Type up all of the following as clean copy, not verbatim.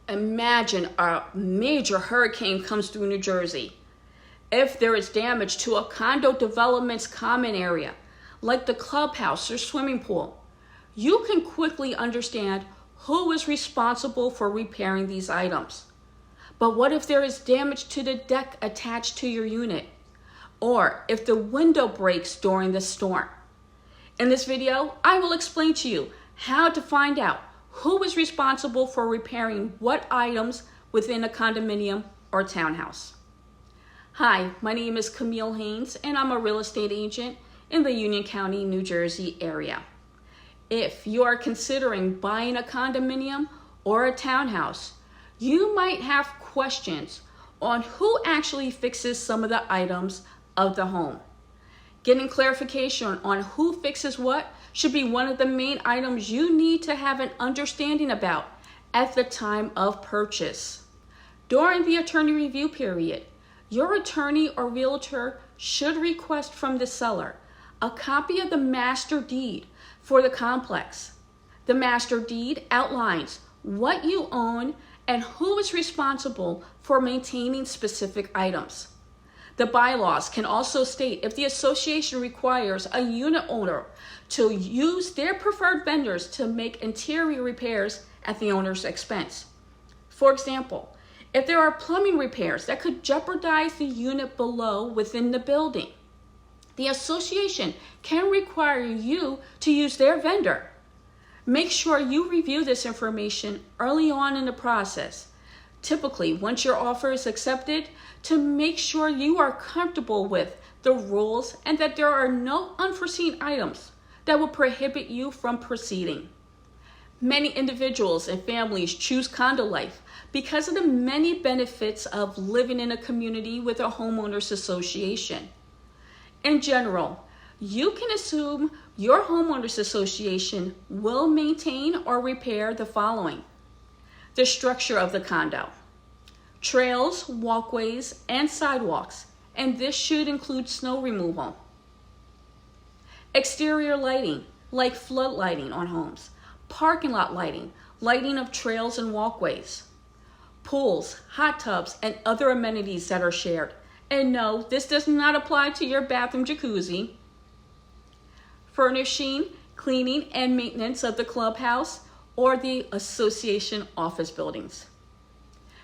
Imagine a major hurricane comes through New Jersey. If there is damage to a condo development's common area, like the clubhouse or swimming pool, you can quickly understand who is responsible for repairing these items. But what if there is damage to the deck attached to your unit? Or if the window breaks during the storm? In this video, I will explain to you how to find out who is responsible for repairing what items within a condominium or townhouse. Hi, my name is Camille Haynes, and I'm a real estate agent in the Union County, New Jersey area. If you are considering buying a condominium or a townhouse, you might have questions on who actually fixes some of the items of the home. Getting clarification on who fixes what should be one of the main items you need to have an understanding about at the time of purchase. During the attorney review period, your attorney or realtor should request from the seller a copy of the master deed for the complex. The master deed outlines what you own and who is responsible for maintaining specific items. The bylaws can also state if the association requires a unit owner to use their preferred vendors to make interior repairs at the owner's expense. For example, if there are plumbing repairs that could jeopardize the unit below within the building, the association can require you to use their vendor. Make sure you review this information early on in the process, typically once your offer is accepted, to make sure you are comfortable with the rules and that there are no unforeseen items that will prohibit you from proceeding. Many individuals and families choose condo life because of the many benefits of living in a community with a homeowners association. In general, you can assume your homeowners association will maintain or repair the following: the structure of the condo, trails, walkways, and sidewalks, and this should include snow removal. Exterior lighting, like flood lighting on homes, parking lot lighting, lighting of trails and walkways, pools, hot tubs, and other amenities that are shared. And no, this does not apply to your bathroom jacuzzi. Furnishing, cleaning, and maintenance of the clubhouse or the association office buildings.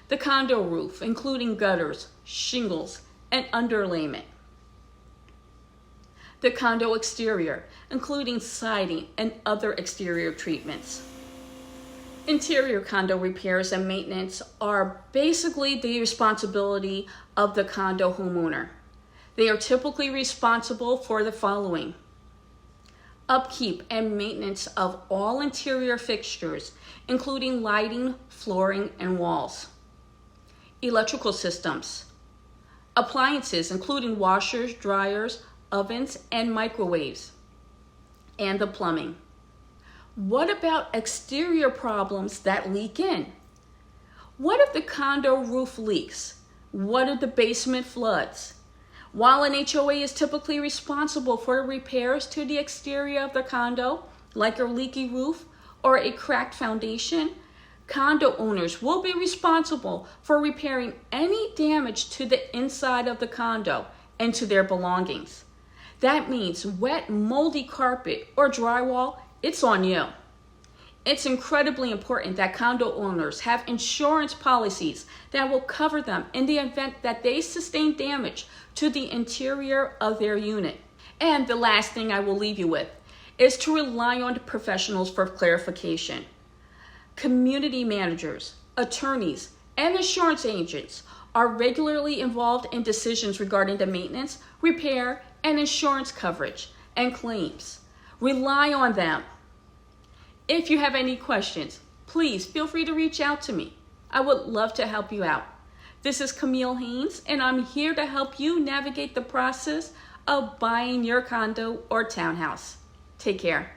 The condo roof, including gutters, shingles, and underlayment. The condo exterior, including siding and other exterior treatments. Interior condo repairs and maintenance are basically the responsibility of the condo homeowner. They are typically responsible for the following: upkeep and maintenance of all interior fixtures, including lighting, flooring, and walls. Electrical systems. Appliances, including washers, dryers, ovens, and microwaves. And the plumbing. What about exterior problems that leak in? What if the condo roof leaks? What if the basement floods? While an HOA is typically responsible for repairs to the exterior of the condo, like a leaky roof or a cracked foundation, condo owners will be responsible for repairing any damage to the inside of the condo and to their belongings. That means wet, moldy carpet or drywall, it's on you. It's incredibly important that condo owners have insurance policies that will cover them in the event that they sustain damage to the interior of their unit. And the last thing I will leave you with is to rely on professionals for clarification. Community managers, attorneys, and insurance agents are regularly involved in decisions regarding the maintenance, repair, and insurance coverage and claims. Rely on them. If you have any questions, please feel free to reach out to me. I would love to help you out. This is Camille Haynes, and I'm here to help you navigate the process of buying your condo or townhouse. Take care.